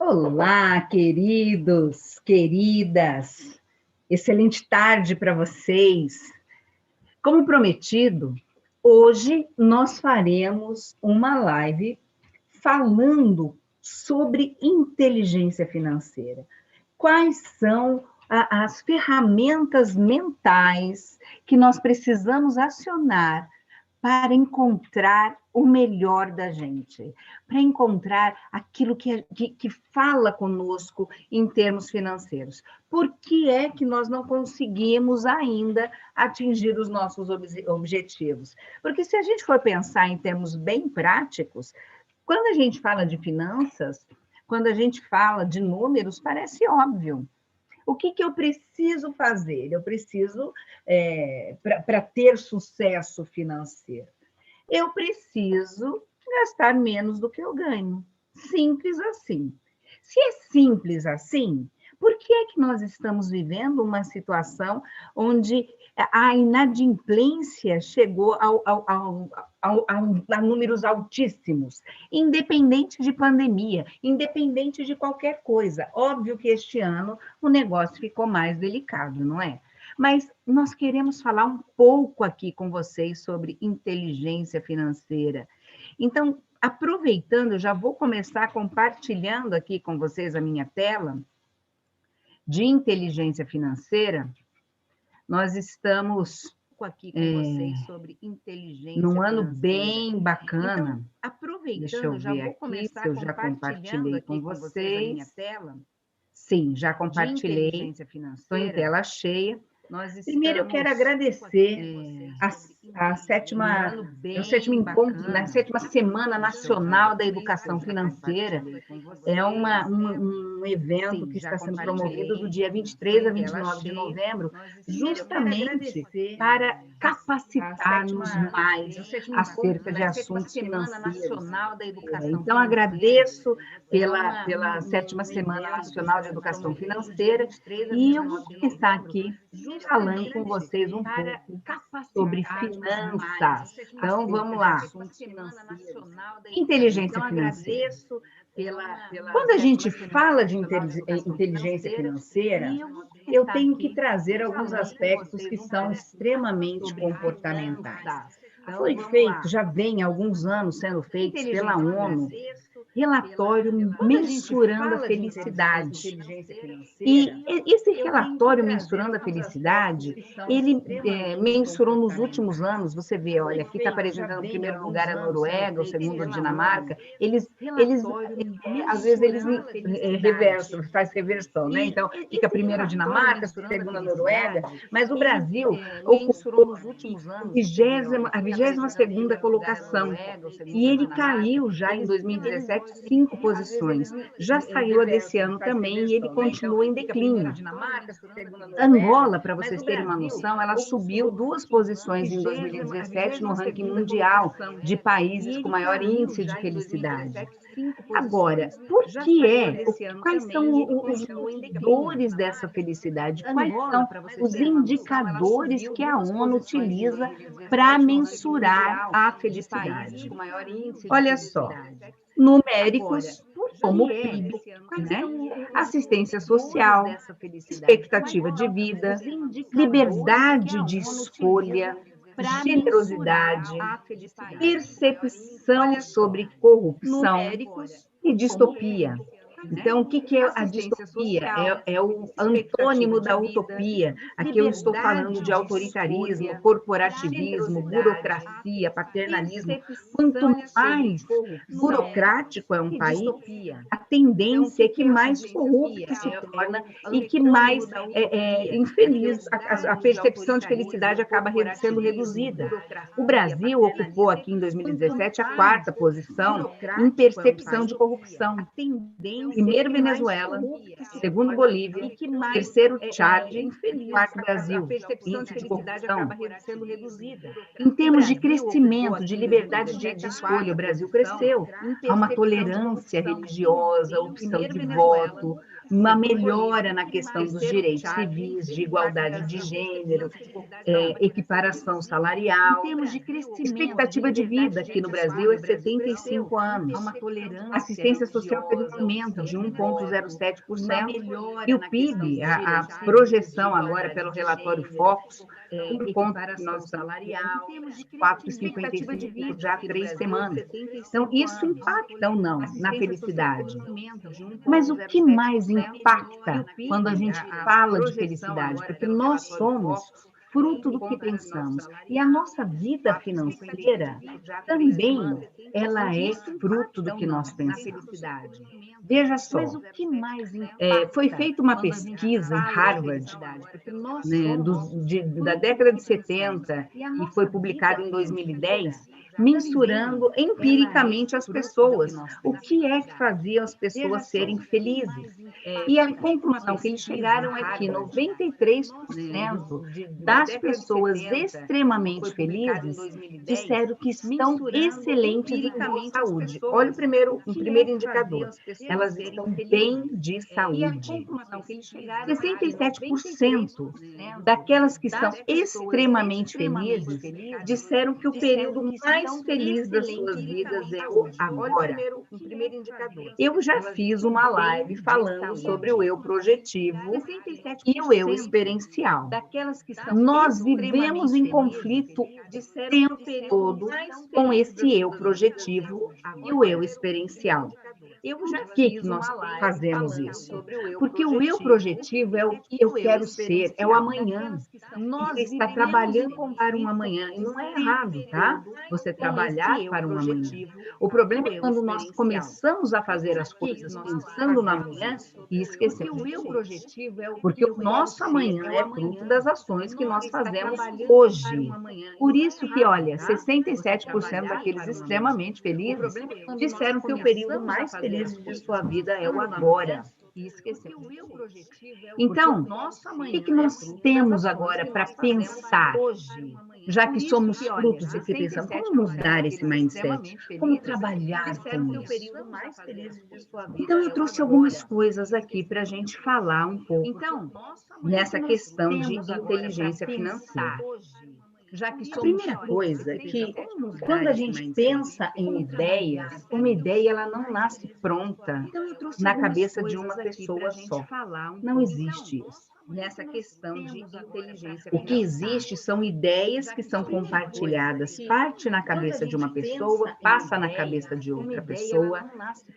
Olá, queridos, queridas. Excelente tarde para vocês. Como prometido, hoje nós faremos uma live falando sobre inteligência financeira. Quais são as ferramentas mentais que nós precisamos acionar para encontrar o melhor da gente, para encontrar aquilo que fala conosco em termos financeiros. Por que é que nós não conseguimos ainda atingir os nossos objetivos? Porque se a gente for pensar em termos bem práticos, quando a gente fala de finanças, quando a gente fala de números, parece óbvio. O que eu preciso fazer? Eu preciso, para ter sucesso financeiro, eu preciso gastar menos do que eu ganho. Simples assim. Se é simples assim, por que é que nós estamos vivendo uma situação onde a inadimplência chegou a números altíssimos, independente de pandemia, independente de qualquer coisa? Óbvio que este ano o negócio ficou mais delicado, não é? Mas nós queremos falar um pouco aqui com vocês sobre inteligência financeira. Então, aproveitando, eu já vou começar compartilhando aqui com vocês a minha tela de inteligência financeira. Nós estamos aqui com vocês sobre inteligência num ano bem bacana. Então, aproveitando, já vou começar aqui, se eu já compartilhei com vocês a minha tela. Sim, já compartilhei. Estou em tela cheia. Primeiro, eu quero agradecer o sétimo encontro, né? A sétima Semana Nacional da Educação Financeira. É um evento que está sendo promovido do dia 23 a 29 de novembro, justamente para capacitar-nos mais acerca de assuntos financeiros. Então, agradeço pela sétima Semana Nacional de Educação Financeira e eu vou começar aqui falando com vocês um pouco sobre finanças. Então, vamos lá. Inteligência financeira. Quando a gente fala de inteligência financeira, eu tenho que trazer alguns aspectos que são extremamente comportamentais. Foi feito, já vem há alguns anos sendo feito pela ONU, relatório mensurando a felicidade. E esse relatório mensurando a felicidade, ele mensurou nos últimos anos, você vê, olha, aqui está apresentando o primeiro lugar a Noruega, o segundo a Dinamarca, às vezes eles reversam, faz reversão, né? Então, fica a primeira a Dinamarca, a segunda a Noruega, mas o Brasil ocupou nos últimos anos a 22ª colocação, e ele caiu já em 2017 5 posições. Já saiu a desse ano também e ele continua em declínio. Angola, para vocês terem uma noção, ela subiu 2 posições em 2017 no ranking mundial de países com maior índice de felicidade. Agora, quais são os indicadores dessa felicidade? Quais são os indicadores que a ONU utiliza para mensurar a felicidade? Olha só, numéricos como o PIB, né? Assistência social, expectativa de vida, liberdade de escolha, generosidade, percepção sobre corrupção e distopia. Então, o que é a distopia? É o antônimo da utopia. Aqui eu estou falando de autoritarismo, corporativismo, burocracia, paternalismo. Quanto mais burocrático é um país, a tendência é que mais corrupto se torna e que mais infeliz, a percepção de felicidade acaba sendo reduzida. O Brasil ocupou aqui em 2017 a 4ª posição em percepção de corrupção. Primeiro Venezuela, segundo Bolívia, terceiro Chad, quarto Brasil, índice de corrupção. Em termos de crescimento, de liberdade de escolha, o Brasil cresceu. Há uma tolerância religiosa, opção de voto, uma melhora na questão dos direitos civis, de igualdade de gênero, equiparação salarial. Em termos de crescimento, Expectativa de vida aqui no Brasil é 75 anos. há uma tolerância Assistência social teve um aumento de uma 1,07%, melhora e o na questão PIB, dos a direitos projeção civis, agora pelo relatório gênero, Focus, por conta que equiparação nós estamos salarial, em termos de expectativa de 4,55 vida já há aqui no 3 Brasil, semanas. 75 Então, isso anos. impacta ou não na Assistência social felicidade? teve um aumento de Mas o que 1,07%, mais impacta quando a gente fala de felicidade? Porque nós somos fruto do que pensamos. E a nossa vida financeira também, ela é fruto do que nós pensamos. Veja só, Mas o que mais impacta foi feita uma quando a gente pesquisa em fala de Harvard, felicidade? Porque nós né, somos da fruto década do de que pensamos. 70 E a e foi nossa publicada vida em financeira 2010, também, mensurando ela é empiricamente as fruto do que pessoas, nós o que é que pensamos. fazia as Veja pessoas só, serem o que felizes. mais E a impacta uma conclusão que eles pesquisa em chegaram é que Harvard, 93% da das década de pessoas 70, extremamente foi publicado em felizes 2010, disseram que estão mensurando excelentes em boa empiricamente as saúde. Olha pessoas, um que é primeiro que faziam indicador. as pessoas Elas serem estão bem felizes. de E a saúde. conclusão que eles chegaram é que 67% 93% daquelas que são das pessoas extremamente extremamente felizes felizes disseram que o disseram período que mais estão feliz das suas excelentes vidas em é o saúde. agora. Um primeiro indicador. Eu já Elas fiz estão uma bem live de falando saúde. sobre o eu projetivo e o eu 67% experiencial. daquelas que são Nós vivemos extremamente em felizes conflito o disseram que tempo o período todo mais com feliz esse das eu suas vidas é projetivo o e o eu agora. experiencial. Eu Por já que fiz nós uma live fazemos falando isso? sobre o eu Porque o eu projetivo projetivo é o que e eu o eu quero ser, é o experiencial. amanhã. Nós Você está vivemos em trabalhando para um conflito amanhã, e o não é tempo errado, tá? todo Você com esse trabalhar eu para um amanhã. projetivo O e problema o é eu quando nós experiencial. começamos a E fazer por as que que coisas nós pensando no fazemos amanhã isso? e Porque esquecemos o do eu hoje. projetivo é o Porque que o eu quero nosso ser, amanhã é o é fruto amanhã. das ações que nós Você está fazemos trabalhando para um hoje. amanhã e Por não é isso que, errado, olha, tá? Você 67% trabalhar daqueles para um amanhã. extremamente O felizes problema é quando nós disseram que o período começamos a mais fazer feliz as de coisas sua vida é o pensando no agora. amanhã e esquecemos do hoje. Porque o Então, nosso o que amanhã que é nós fruto das temos ações agora que para nós fazemos pensar? hoje. Já Por que isso somos que, olha, frutos do que pensamos, como 67% mudar esse daqueles mindset? extremamente Como felizes trabalhar disseram com que o isso? período mais feliz de sua vida Então, eu é o trouxe algumas agora. coisas aqui para a gente falar um pouco Então, o que que nessa nós questão de temos agora para inteligência financeira. pensar, já que A somos primeira frutos do coisa é que que, pensamos? Como quando mudar a esse gente mindset? pensa em Como trabalhar ideias, com uma isso? ideia ela não nasce pronta Então, eu trouxe na algumas cabeça de uma coisas aqui para a pessoa gente só. falar um Não pouco existe isso. nessa questão de inteligência O que financeira. existe são ideias Já que que são somos frutos compartilhadas, que, parte na quando a cabeça de gente uma pessoa, pensa em passa na ideia, cabeça de uma outra ideia ela pessoa, não nasce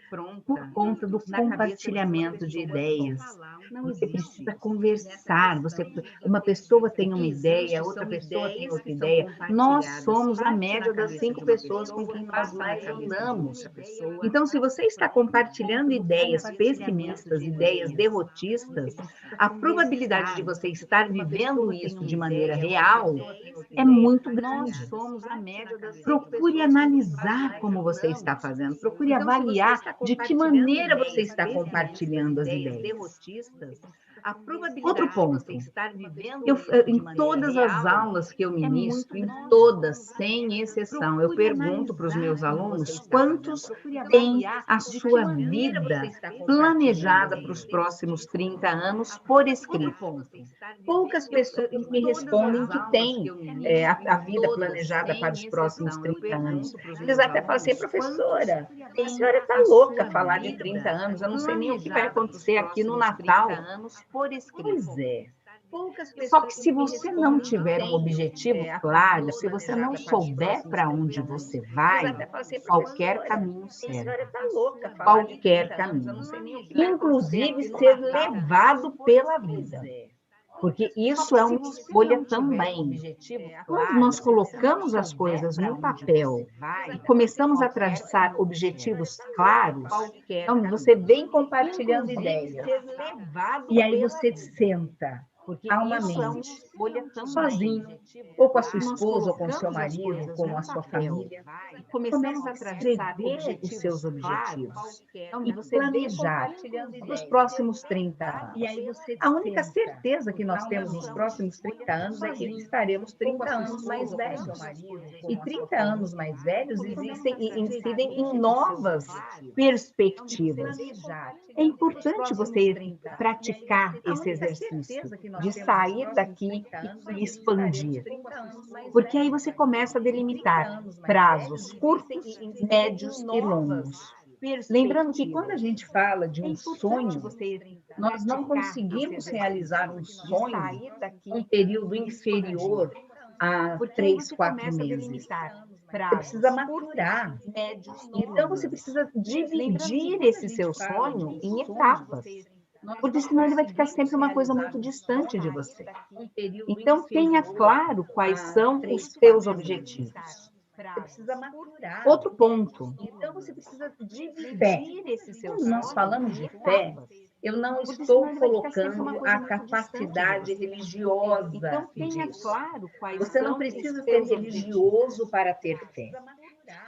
por pronta conta do na cabeça de uma compartilhamento de pessoa só. ideias. Não Você existe precisa isso. Nessa conversar, questão de uma pessoa o tem que uma ideia, existe outra são pessoa tem ideias outra que são ideia. Nós compartilhadas, somos a parte na média das cabeça 5 de uma pessoas com pessoa, quem nós passa na mais cabeça de andamos. outra pessoa, Então, se você está por compartilhando conta do ideias compartilhamento pessimistas, de ideias ideias. Você derrotistas, precisa a probabilidade de conversar. você estar Uma vivendo pessoa tem isso uma de maneira ideia, outra real pessoa tem outra é ideia. muito Nós grande. somos a média das 5 Procure pessoas com quem nós analisar mais como você está andamos. fazendo, procure Então, se você avaliar está de que compartilhando maneira você ideias está pessimistas, compartilhando as ideias ideias. derrotistas, a Outro probabilidade de você ponto, estar vivendo isso de em maneira todas as real aulas que eu é muito ministro, em grande. todas, sem exceção, eu Procure pergunto para os analisar meus como você alunos está fazendo. quantos Procure têm avaliar a de que sua maneira você vida está compartilhando as planejada para os ideias. próximos 30 anos por Outro escrito. ponto. Poucas pessoas Em me todas respondem as que aulas que têm eu ministro, a em vida todas, planejada para sem os próximos exceção, eu 30 anos. pergunto para os Eles meus até falam assim, alunos quantos professora, a têm senhora está a louca sua falar de 30 vida anos, eu não sei nem o que vai planejada para os acontecer aqui no próximos 30 Natal. anos por escrito. Pois é. Poucas Só que pessoas se me você não respondem que tiver um têm objetivo a claro, vida se você não planejada para os souber próximos para onde 30 anos. você Eles vai, até falam assim, qualquer professora, caminho a serve. senhora está louca falar de Qualquer 30 anos, eu não caminho. sei nem o que vai acontecer Inclusive aqui no ser Natal. levado pela Pois vida. é. Porque Só isso que é se uma você escolha não tiver um também. objetivo Quando claro, nós se você não colocamos as souber coisas para no onde papel você vai, e começamos a qualquer traçar caminho objetivos serve. claros, Qualquer então você caminho. vem compartilhando Inclusive ideias. ser levado E aí pela você vida. senta porque calmamente, escolha também. sozinho, ou com a sua Nós esposa, ou com o seu colocamos as marido, coisas com no a sua papel família. e começamos Comece a a traçar escrever os seus objetivos claros. objetivos Então, e você vem planejar compartilhando para os ideias. próximos 30 E aí anos. você A única senta certeza que com nós temos nos calma, próximos 30 anos é que sozinho, estaremos ou com 30 a sua anos mais esposa, ou com o seu velhos. marido, E com a sua 30 anos família. mais velhos Começamos a incidem em escrever os seus novas objetivos. Então, você perspectivas. vem É compartilhando para os importante próximos você 30 anos. praticar A esse única exercício certeza que nós de temos nos sair próximos daqui 30 anos é e que estaremos expandir. 30 anos mais Porque aí velhos. você começa a E 30 delimitar anos mais prazos velhos curtos, incidem em médios e novas longos. Lembrando que quando a perspectivas. gente fala de É um importante sonho, você nós não praticar esse conseguimos realizar exercício um de sonho sair um daqui período e expandir. inferior a Porque aí 3, você 4 começa a meses. delimitar Você precisa prazos curtos, maturar. médios e Então, você longos. precisa Lembrando que dividir quando a esse gente seu fala de sonho um em sonho, etapas, nós porque não senão ele vai ficar conseguimos sempre uma coisa realizar muito um distante de sonho você. um período Então, tenha inferior claro quais a são os 3, seus 4 meses. objetivos. Você precisa maturar. Outro ponto, Então, você precisa fé. dividir esse seu Quando nós sonho falamos em de fé, etapas. eu não Porque senão estou ele vai ficar sempre uma colocando coisa a muito distante de capacidade você. religiosa Então, tenha disso. claro quais Você não são os precisa ser seus objetivos. religioso para ter fé.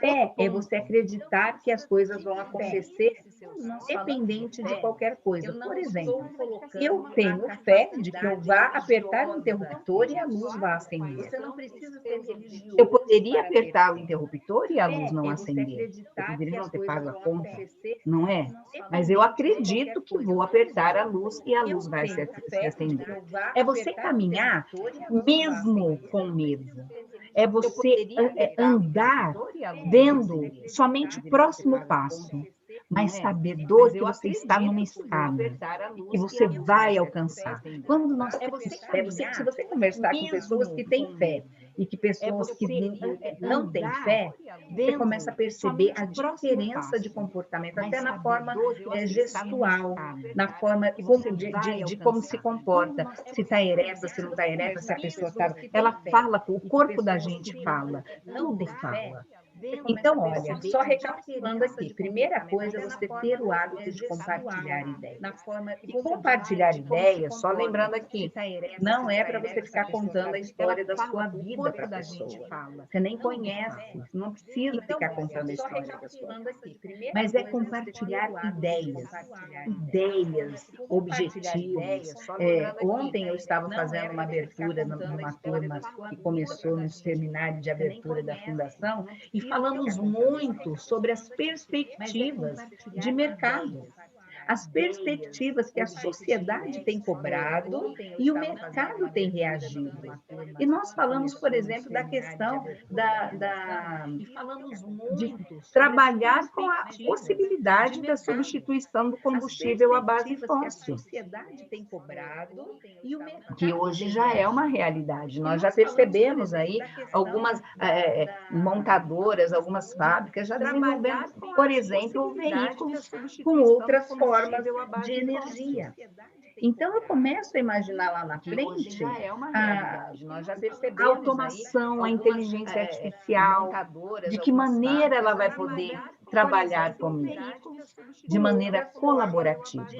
Outro Fé é ponto, você acreditar que as coisas vão acontecer independente de qualquer coisa. eu não Por estou exemplo, colocando eu a tenho fé de que eu capacidade vá apertar o religiosa. interruptor e a Tenha luz claro vá quais acender. são os seus objetivos. Eu poderia apertar o interruptor e a luz não É você acender. Eu acreditar poderia que não as ter coisas pago a vão conta, acontecer não é? Mas eu acredito que vou apertar a luz e a luz vai se acender. É você caminhar mesmo com medo. É eu você poderia apertar o andar interruptor e a luz não vendo acender. somente o Poderia não ter próximo pago a passo, conta, mas não é? sabedor Mas que eu você está numa acredito que vou escada apertar a e que luz e você a luz vai vai se alcançar. acender. Quando nós É você temos fé, se caminhar você conversar com pessoas que mesmo têm com fé medo. e que É pessoas que você não têm andar fé, você começa a vendo perceber somente a o próximo diferença de passo, comportamento, mas até na forma sabedor que você está numa gestual, escada na forma que você vai de como se alcançar. Quando comporta, nós se temos está fé, ereta, se não está ereta, se a pessoa está. pessoas que têm Ela fé fala, o e que corpo da pessoas gente que fala, não tudo têm fé, fala. vendo Então, olha, somente só a recapitulando diferença aqui. de Primeira comportamento, coisa é até na você ter forma o hábito de gestual, compartilhar ideias. na forma E como você compartilhar de como se ideias, só comporta. lembrando Se aqui, está ereta, se não não é está para você ereta, se a ficar pessoa contando está. a Ela história da fala, sua o vida para corpo a da gente pessoa. fala, Você nem tudo conhece, fala. você não precisa Então, ficar olha, contando a só história da sua recapitulando vida. aqui. Primeira Mas é coisa é você ter compartilhar o hábito de ideias, compartilhar ideias, compartilhar objetivos. ideias, só lembrando aqui, Ontem eu estava não é fazendo uma para você ficar abertura contando a numa história turma da sua que vida começou para a no gente. seminário de Você nem abertura da conhece, fundação não e precisa falamos ficar contando, só muito sobre as recapitulando aqui. Mas é perspectivas de compartilhar mercado, ideias, as perspectivas que a sociedade tem cobrado Ontem eu e o estava fazendo mercado uma tem abertura reagido. numa turma E nós que falamos, por começou no exemplo, da seminário de questão abertura da fundação da e falamos de muito sobre as trabalhar com a perspectivas possibilidade de da mercado. substituição do As combustível à base perspectivas que a fóssil, sociedade tem cobrado e o que mercado hoje tem já é uma reagido. realidade. E Nós já nós falamos, por percebemos exemplo, aí da questão algumas da montadoras, algumas fábricas já desenvolvendo, trabalhar com por a exemplo, possibilidade da veículos com substituição do outras formas combustível à de base fóssil, energia. Então, eu começo a imaginar lá na que hoje frente já é uma a realidade. Nós já a percebemos aí automação, a algumas inteligência artificial, montadoras, de que algumas maneira ela fábricas já vai poder trabalhar, por trabalhar exemplo, comigo, veículos de com maneira outras formas colaborativa. de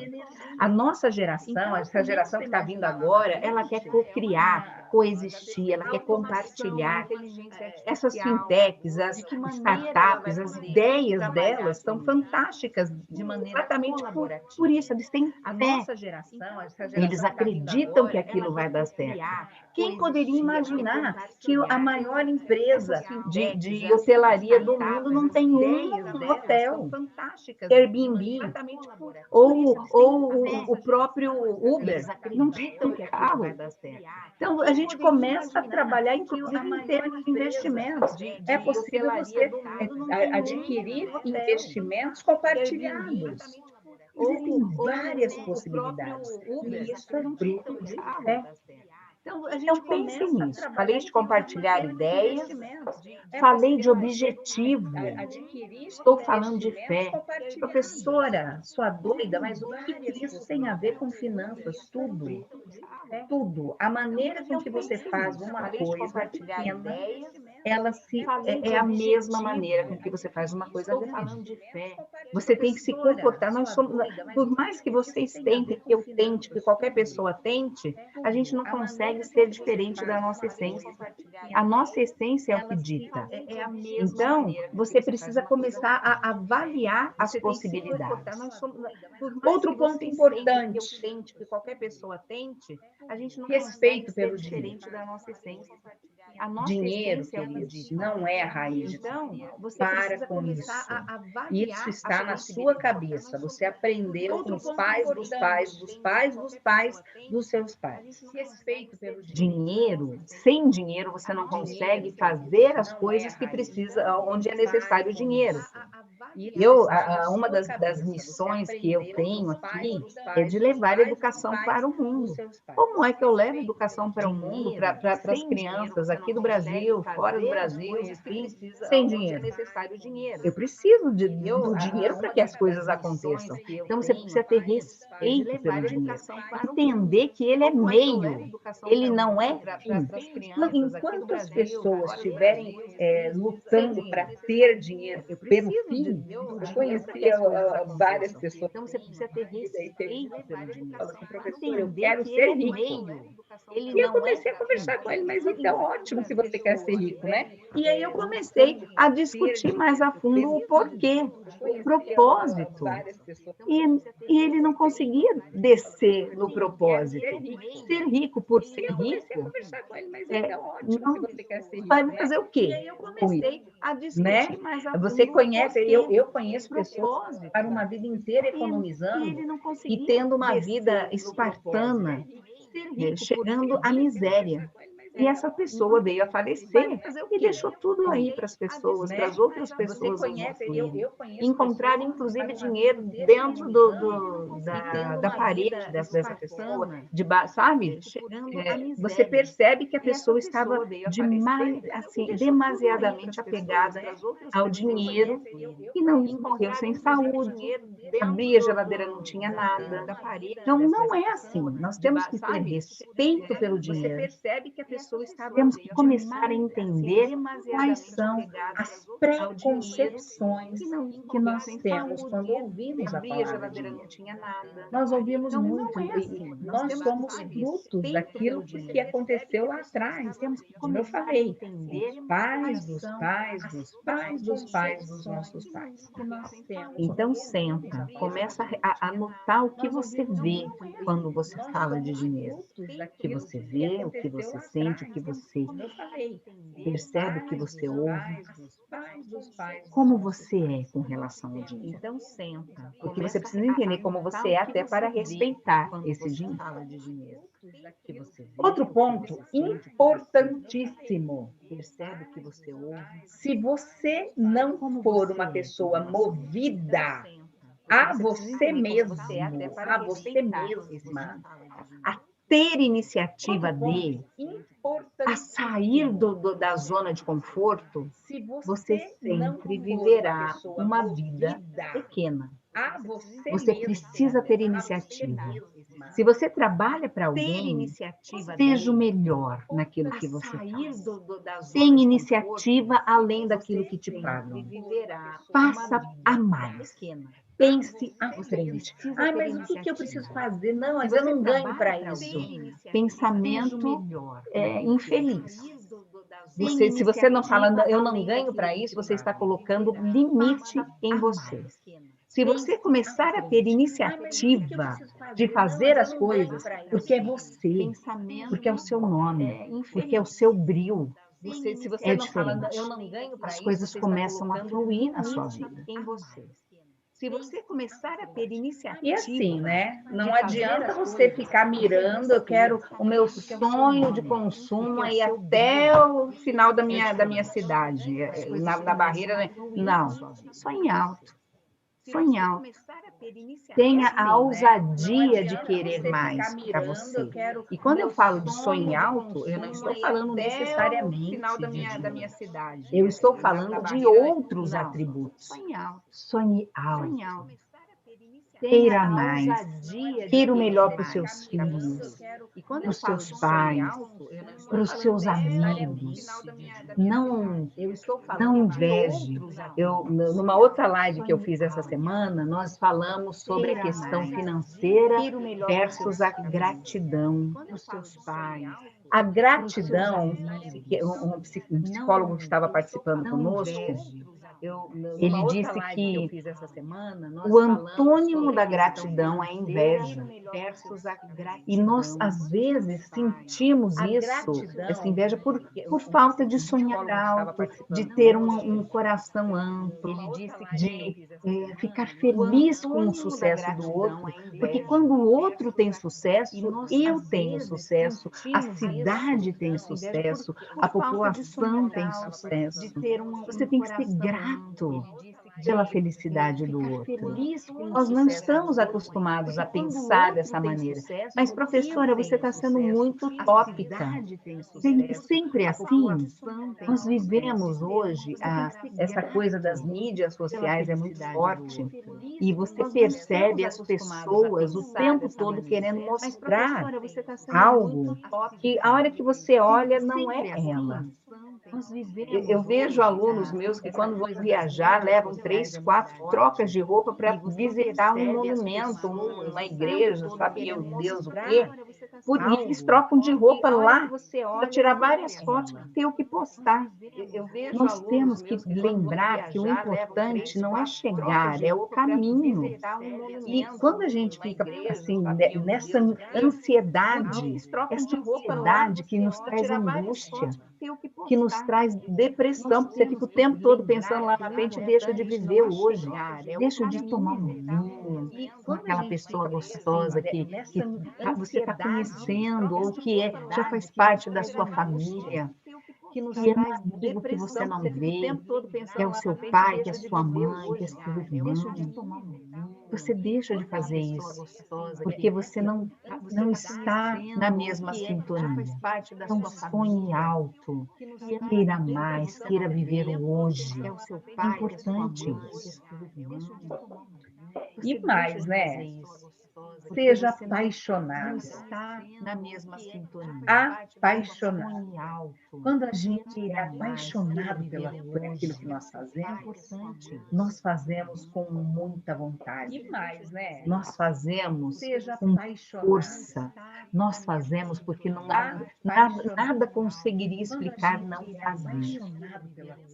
A energia. nossa geração, Então, eu essa começo geração a que está vindo imaginar lá na agora, ela quer frente co-criar, coexistir, ela a quer automação, a compartilhar. inteligência Essas artificial, fintechs, de as que maneira ela vai startups, as poder ideias trabalhar delas são comigo fantásticas, de maneira exatamente por colaborativa. isso, eles têm A fé, nossa geração, essa eles geração que está vindo acreditam que agora, ela aquilo vai quer dar certo. co-criar, Quem poderia coexistir, ela quer imaginar que a compartilhar. maior Essas empresa fintechs, de as hotelaria do mundo startups, não as tem ideias um delas são hotel? fantásticas, Airbnb, exatamente por isso eles têm fé. o próprio Eles Uber, não tem acreditam um que aquilo vai carro. dar certo. Então, a Quem gente poderia começa a imaginar trabalhar, que a inclusive, em maior termos de empresa investimentos. É de possível hotelaria você do mundo não tem adquirir um hotel? investimentos Airbnb, compartilhados. Existem ou várias o próprio possibilidades. Uber, E isso é não fruto tem um de carro. fé. Então, a Então, gente pense começa a nisso. Falei trabalhar, de inclusive, em compartilhar termos de ideias, investimentos. falei de Você objetivo, adquirir estou falando de investimentos fé. compartilhados. Professora, sua doida, mas o que Várias isso tem a ver com possibilidades. finanças? Isso é Tudo. fruto de fé. Tudo. A maneira com Então, que você pense faz nisso. uma Falei de coisa compartilhar pequena ideias, é a mesma maneira com que você faz uma coisa grande. falando de fé. Você tem que se comportar. Por mais que vocês tentem, que eu tente, que qualquer pessoa tente, a gente não consegue ser diferente da nossa essência. A nossa essência é o que dita. Então, você precisa começar a avaliar as possibilidades. Outro ponto importante, Que eu tente, que qualquer pessoa tente, a gente não respeito consegue ser pelo dinheiro. diferente da nossa essência. A nossa Dinheiro, essência é o que queridos, dita. não é a raiz de Então, tudo. você Para precisa com começar isso. a avaliar Isso está as na sua cabeça. Você aprendeu com os pais dos pais dos pais dos pais dos seus pais. Respeito pelo Dinheiro, sem dinheiro você não consegue fazer as coisas que precisa, onde é necessário dinheiro. Uma das missões que eu tenho aqui é de levar a educação para o mundo. Como é que eu levo educação para o mundo, para as crianças aqui do Brasil, fora do Brasil, enfim, sem dinheiro? Eu preciso do dinheiro para que as coisas aconteçam. Então, você precisa ter respeito pelo dinheiro, entender que ele é meio, ele não é fim. enquanto as pessoas estiverem lutando para ter dinheiro pelo fim, eu conhecia várias pessoas. Então, você precisa ter respeito pelo dinheiro. Fala assim, professor, eu Entender quero que ser ele é rico. meio. Ele E eu não é comecei a conversar com ele, mas então ótimo se você quer ser rico, né? E aí eu comecei a discutir mais a fundo o porquê, o propósito. E ele não conseguia descer no propósito. Ser rico por ser rico, não vai fazer o quê? E aí eu Com isso, comecei a né? discutir mais a fundo Você o conhece, porquê, eu conheço o pessoas que propósito. passaram uma vida inteira E economizando ele não e conseguia tendo uma descer vida no espartana, propósito. chegando à miséria. E essa pessoa veio a falecer e deixou tudo aí para as Né? pessoas, para as outras Você pessoas conhece, usufruírem. eu conheço Encontrar, pessoas que inclusive, passaram uma dinheiro vida inteira dentro economizando e da tendo uma parede vida dessa pessoa, espartana, sabe? chegando à Você miséria. percebe que a E essa pessoa estava pessoa veio a falecer assim, e deixou tudo aí para demasiadamente as pessoas, apegada né? ao Você dinheiro conhece, e não morreu encontrar, sem inclusive, saúde. dinheiro Abria a dentro geladeira, não tinha nada. da parede Então, não dessa é assim. pessoa, Nós temos que ter sabe? respeito pelo Você dinheiro. percebe que a pessoa estava Temos que começar a entender quais demasiadamente são apegada as ao dinheiro preconcepções que morreu nós sem temos saúde. quando ouvimos a Abria a palavra geladeira, não dinheiro. tinha nada. Nós ouvimos Então, muito, não é assim. e Nós nós temos somos que ter frutos respeito daquilo pelo dinheiro. que aconteceu lá atrás. Temos que Como eu começar a falei, entender os pais quais dos são pais as dos pais dos pais dos nossos pais. que nós temos. Então, senta, começa a anotar o que você vê quando você fala de dinheiro. O que você vê, o que você sente, o que você percebe, o que você ouve. Como você é com relação ao dinheiro? Então, senta. Porque você precisa entender como você é até para respeitar esse dinheiro. Outro ponto importantíssimo. Percebe o que você ouve. Se você não for uma pessoa movida a você mesmo, a você mesma, a ter iniciativa a sair da zona de conforto, você sempre viverá uma vida pequena. Você precisa ter iniciativa. Se você trabalha para alguém, seja o melhor naquilo que você faz. Tem iniciativa além daquilo que te pagam. Faça a mais. Pense à frente. Ah, mas o que eu preciso fazer? Não, mas eu não ganho para isso. Pensamento infeliz. Se você não fala, eu não ganho para isso, você está colocando limite em você. Se você começar a ter iniciativa de fazer as coisas, porque é você, porque é o seu nome, porque é o seu brilho, é diferente. As coisas começam a fluir na sua vida. Se você começar a ter iniciativa. E assim, né? Não adianta você ficar mirando, eu quero o meu sonho de consumo aí até o final da minha cidade, na barreira. Né? Não, sonhe alto. Sonhe alto. Tenha a ousadia de querer mais para você. E quando eu falo de sonho alto, eu não estou falando necessariamente de dinheiro. Eu estou falando de outros atributos. Sonhe alto. queira mais, queira o melhor para os seus filhos, para os seus pais, para os seus amigos. Não inveje. Numa outra live que eu fiz essa semana, nós falamos sobre a questão financeira versus a gratidão. A gratidão, um psicólogo que estava participando conosco, ele disse que o antônimo da gratidão é a inveja. E nós, às vezes, sentimos essa inveja, por falta de sonhar alto, de ter um coração amplo, de ficar feliz com o sucesso do outro, porque quando o outro tem sucesso, eu tenho sucesso, a cidade tem sucesso, a população tem sucesso. Você tem que ser grato pela felicidade do outro. Nós não estamos acostumados a pensar dessa maneira. Mas, professora, você está sendo muito utópica. Sempre assim? Nós vivemos hoje, essa coisa das mídias sociais é muito forte. E você percebe as pessoas o tempo todo querendo mostrar algo que a hora que você olha não é ela. Eu vejo alunos meus que, quando vão viajar, levam 3, 4 trocas de roupa para visitar um monumento, uma igreja, sabe Deus o quê? E eles trocam de roupa lá para tirar várias fotos para ter o que postar. Nós temos que lembrar que o importante não é chegar, é o caminho. E quando a gente fica assim, nessa ansiedade, essa ansiedade que nos traz angústia, que nos traz depressão, porque você fica o tempo todo pensando lá na frente e deixa de viver hoje, deixa de tomar um vinho com aquela pessoa gostosa que você está conhecendo, ou que já faz parte da sua família, que é um amigo que você não vê, que é o seu pai, que é a sua mãe, que é seu irmão. Você deixa de fazer isso, porque você não está na mesma sintonia. Então, sonhe alto, queira mais, queira viver o hoje. É importante isso. E mais, né? Seja apaixonado. Apaixonado. Quando a gente é apaixonado por aquilo que nós fazemos com muita vontade. Nós fazemos com força. Nós fazemos porque nada conseguiria explicar não fazer.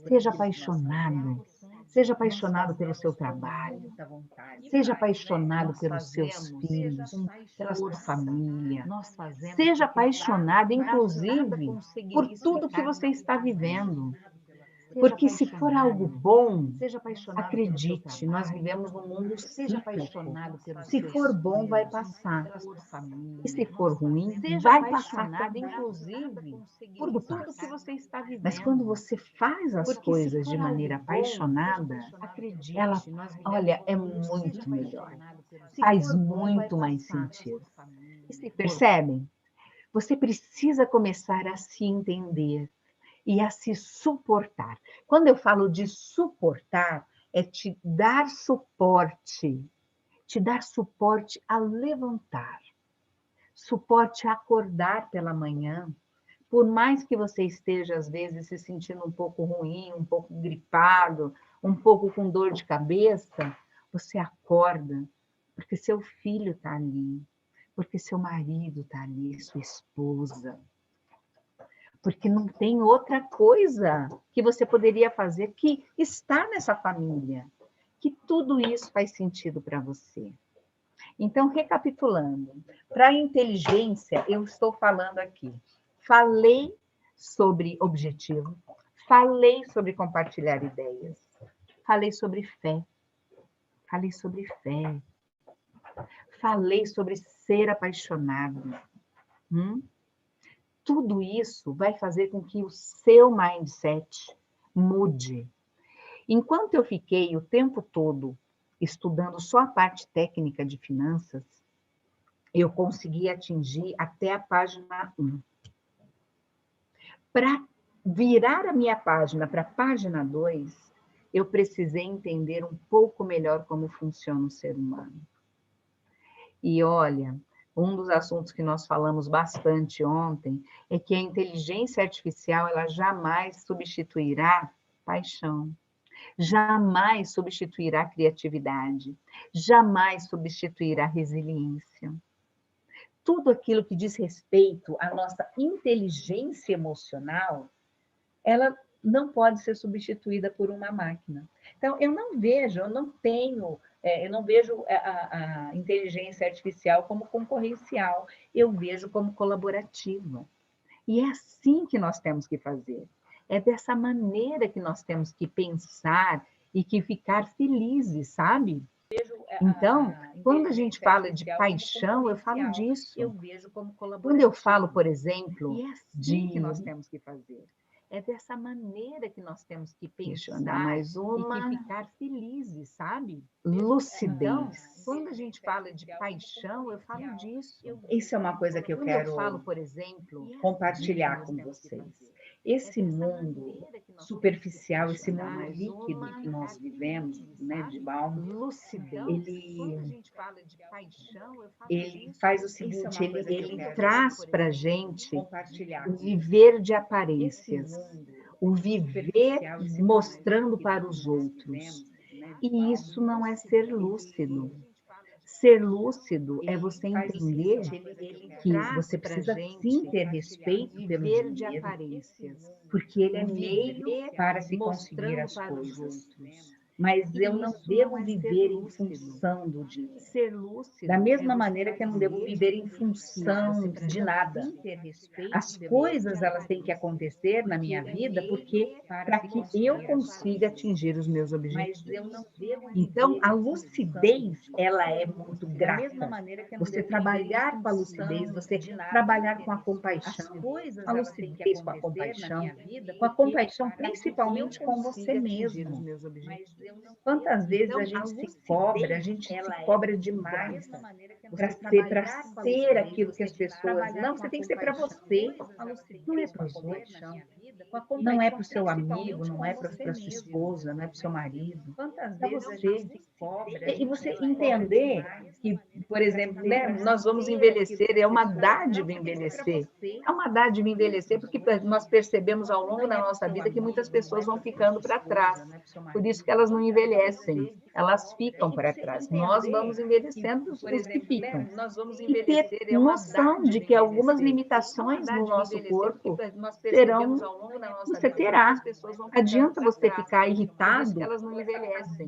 Seja apaixonado. Seja apaixonado pelo seu trabalho. Seja apaixonado pelos seus filhos, pela sua família. Seja apaixonado, inclusive, por tudo que você está vivendo. Porque se for algo bom, acredite, nós vivemos num mundo cíclico. Se for bom, vai passar. E se for ruim, vai passar também. Tudo passa. Mas quando você faz as coisas de maneira apaixonada, olha, é muito melhor. Faz muito mais sentido. Percebem? Você precisa começar a se entender e a se suportar. Quando eu falo de suportar, é te dar suporte a levantar, suporte a acordar pela manhã. Por mais que você esteja, às vezes, se sentindo um pouco ruim, um pouco gripado, um pouco com dor de cabeça, você acorda, porque seu filho está ali, porque seu marido está ali, sua esposa. Porque não tem outra coisa que você poderia fazer que estar nessa família, que tudo isso faz sentido para você. Então, recapitulando, para a inteligência, eu estou falando aqui. Falei sobre objetivo, falei sobre compartilhar ideias, falei sobre fé, falei sobre ser apaixonado. Tudo isso vai fazer com que o seu mindset mude. Enquanto eu fiquei o tempo todo estudando só a parte técnica de finanças, eu consegui atingir até a página 1. Para virar a minha página para a página 2, eu precisei entender um pouco melhor como funciona o ser humano. E olha, um dos assuntos que nós falamos bastante ontem é que a inteligência artificial ela jamais substituirá paixão, jamais substituirá criatividade, jamais substituirá resiliência. Tudo aquilo que diz respeito à nossa inteligência emocional, ela não pode ser substituída por uma máquina. Então, eu não vejo, eu não vejo a inteligência artificial como concorrencial, eu vejo como colaborativa. E é assim que nós temos que fazer. É dessa maneira que nós temos que pensar e que ficar felizes, sabe? Então, quando a gente fala de paixão, eu falo disso. Quando eu falo, por exemplo, de que nós temos que fazer. É dessa maneira que nós temos que pensar mais uma e que ficar felizes, sabe? Lucidez. Então, quando a gente fala de paixão, eu falo disso. Isso é uma coisa que eu quero falo, por exemplo, compartilhar com vocês. Esse mundo superficial, esse mundo líquido que nós vivemos, né, de Baum, ele faz o seguinte, ele traz para a gente o viver de aparências, o viver mostrando para os outros. E isso não é ser lúcido. Ser lúcido é você entender que você precisa sim ter respeito pelo dinheiro, porque ele é meio para se conseguir as coisas. Mas eu não devo viver em função do dinheiro. Da mesma maneira que eu não devo viver em função de nada. As coisas, elas têm que acontecer na minha vida para que eu consiga atingir os meus objetivos. Então, a lucidez, ela é muito grata. Você trabalhar com a lucidez, você trabalhar com a compaixão, a lucidez com a compaixão principalmente com você mesmo. Quantas vezes a gente se cobra demais para ser aquilo que as pessoas... Não, você tem que ser para você, não é para os outros. Não é para o seu amigo, não é para a sua esposa, não é para o seu marido, para você. E você entender que, por exemplo, né, nós vamos envelhecer, é uma dádiva envelhecer. É uma dádiva envelhecer porque nós percebemos ao longo da nossa vida que muitas pessoas vão ficando para trás. Por isso que elas não envelhecem, elas ficam para trás. Nós vamos envelhecendo os que ficam. E ter noção de que algumas limitações no nosso corpo serão, você terá. Adianta você ficar irritado,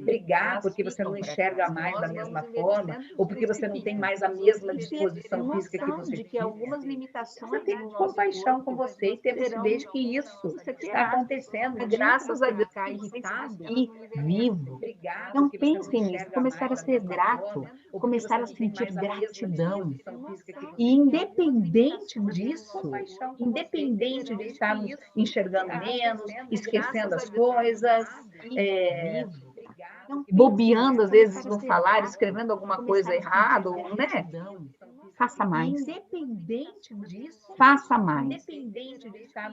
brigar porque você não enxerga mais da mesma forma, ou porque você não tem mais a mesma disposição física que você tinha. Você tem compaixão com você e ter lucidez que isso está acontecendo, graças a Deus, aqui, vivo. Então, pensem nisso, começar a ser grato, começar a sentir gratidão. E independente disso, independente de estarmos enxergando menos, esquecendo as coisas, bobeando às vezes no falar, escrevendo alguma coisa errada, né? Faça mais. Faça mais.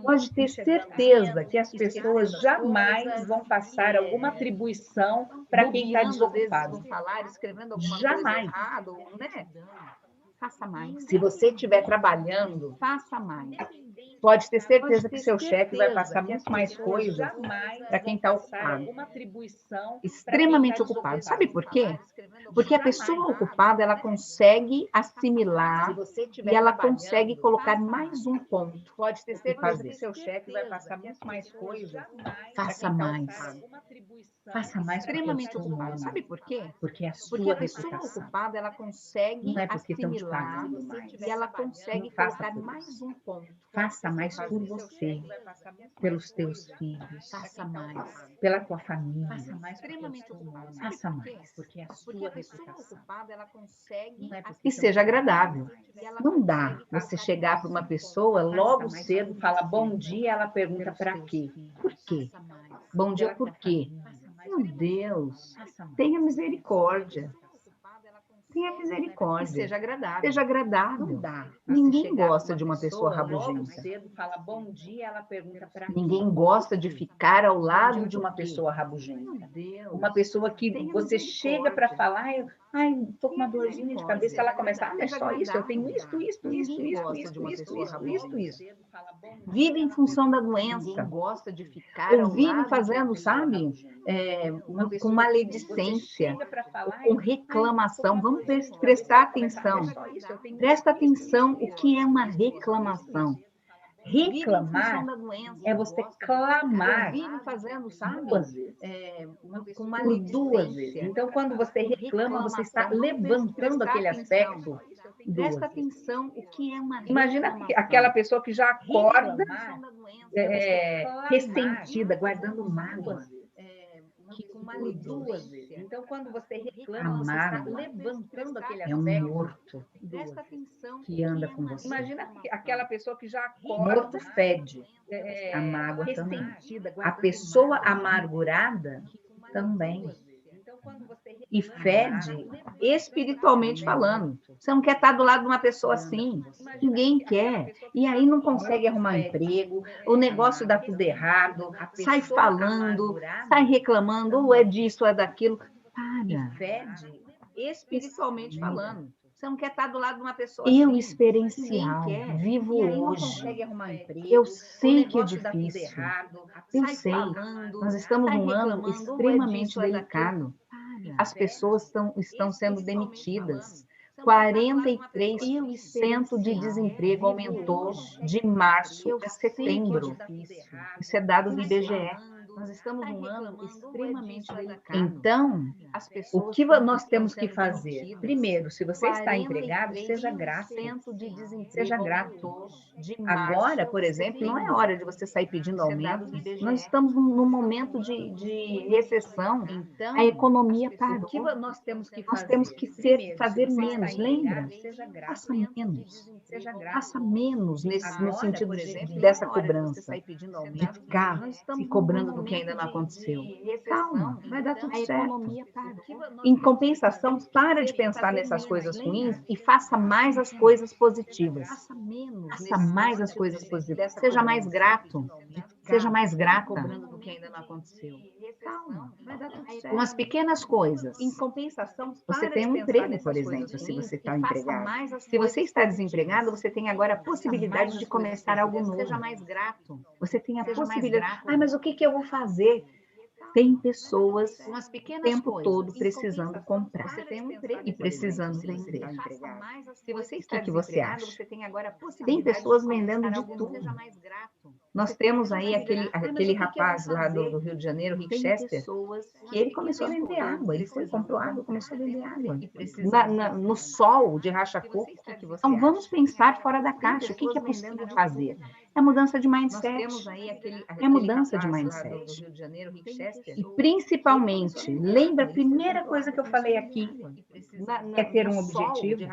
Pode ter certeza que as pessoas jamais vão passar alguma atribuição para quem está desocupado. Jamais. Faça mais. Se você estiver trabalhando, faça mais. Pode ter certeza que seu chefe vai passar muito mais coisas para quem está ocupado. Extremamente ocupado. Sabe por quê? Porque a pessoa ocupada, ela consegue assimilar e ela consegue colocar mais um ponto. Pode ter certeza que seu chefe vai passar muito mais coisas. Faça mais. Faça mais extremamente ocupado. Sabe por quê? Porque a sua reputação. Ocupada, ela consegue assimilar e ela consegue colocar mais um ponto. Faça mais por você, pelos teus filhos. Faça mais. Pela tua família. Faça mais extremamente ocupado. Faça mais. Porque a sua reputação. Ela consegue e seja agradável. Não dá você chegar para uma pessoa logo cedo, fala bom dia, ela pergunta para quê? Por quê? Bom dia por quê? Meu Deus, tenha misericórdia. Tenha misericórdia. E seja agradável. Seja agradável. Não dá. Ninguém gosta de uma pessoa rabugenta. Logo cedo, fala bom dia, ela pergunta para Ninguém gosta de ficar ao lado de uma pessoa rabugenta. Meu Deus. Uma pessoa que você chega para falar, ai, estou com uma dorzinha de cabeça, ela começa, mas só isso, eu tenho isso. Vive em função da doença. Ninguém gosta de ficar Ou ao vive lado fazendo, de uma pessoa sabe, rabugenta. com maledicência, com reclamação. Vamos prestar atenção. Presta atenção o que é uma reclamação. Reclamar é você clamar duas vezes. Por duas vezes. Então, quando você reclama, você está levantando aquele aspecto. Presta atenção o que é uma Imagina aquela pessoa que já acorda ressentida, guardando mágoa. Por duas vezes. Então, quando você reclama, você está levantando aquele aspecto. É um morto que anda com você. Imagina aquela pessoa que já acorda. Morto fede. A mágoa também. A pessoa amargurada também. E fede espiritualmente falando. Você não quer estar do lado de uma pessoa assim. Ninguém quer. E aí não consegue arrumar emprego, o negócio dá tudo errado, sai falando, sai reclamando, ou é disso, ou é daquilo. Para. Espiritualmente falando. Você não quer estar do lado de uma pessoa Eu assim. experiencial, vivo hoje. Eu sei que é difícil. Eu sei. Nós estamos num ano extremamente delicado. As pessoas estão sendo demitidas. 43% de desemprego aumentou de março a setembro. Isso é dado do IBGE. Nós estamos num ano extremamente delicado. Então, o que nós temos que fazer? Primeiro, se você está empregado, seja grato. Seja grato. Agora, por exemplo, não é hora de você sair pedindo aumento. Nós estamos num momento de recessão. A economia parou. Nós temos que fazer menos, lembra? Faça menos. Faça menos no sentido dessa cobrança. De ficar se cobrando do que ainda não aconteceu. Calma, vai dar tudo certo. Em compensação, para de pensar nessas coisas ruins e faça mais as coisas positivas. Faça mais as coisas positivas. Seja mais grato. Seja mais grata. Calma, vai dar tudo certo. Umas pequenas coisas. Em compensação, você tem um emprego, por exemplo, se você está empregado. Se você está desempregado, você tem agora a possibilidade de começar algo novo. Seja mais grato. Você tem a possibilidade. Mas o que eu vou fazer? Tem pessoas o tempo todo precisando comprar e precisando vender. O que você acha? Tem pessoas vendendo de tudo. Nós temos aí aquele rapaz lá do Rio de Janeiro, Rick Chester, que ele começou a vender água. Ele comprou água, começou a vender água. No sol de racha-coco. Então, vamos pensar fora da caixa. O que é possível fazer? É mudança de mindset. É mudança de mindset. E principalmente, lembra a primeira coisa que eu falei aqui, é ter um objetivo.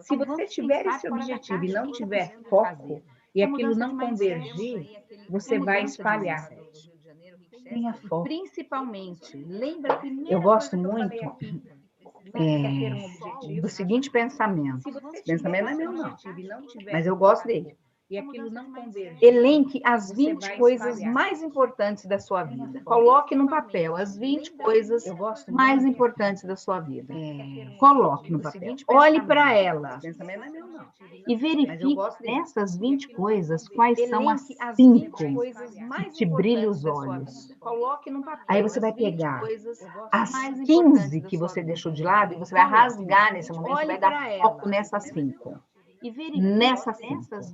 Se você tiver esse objetivo e não tiver foco, e aquilo não convergir, você vai espalhar. Tenha foco. Principalmente, lembra a primeira Eu gosto muito do seguinte pensamento. Esse pensamento não é meu, não, mas eu gosto dele. E aquilo não converge. Elenque as 20 coisas mais importantes da sua vida. Coloque no papel as 20 coisas mais importantes da sua vida. Coloque no papel. Olhe para elas. E verifique nessas 20 coisas quais são as 5 que te brilham os olhos. Aí você vai pegar as 15 que você deixou de lado e você vai rasgar nesse momento, você vai dar foco nessas 5. Nessas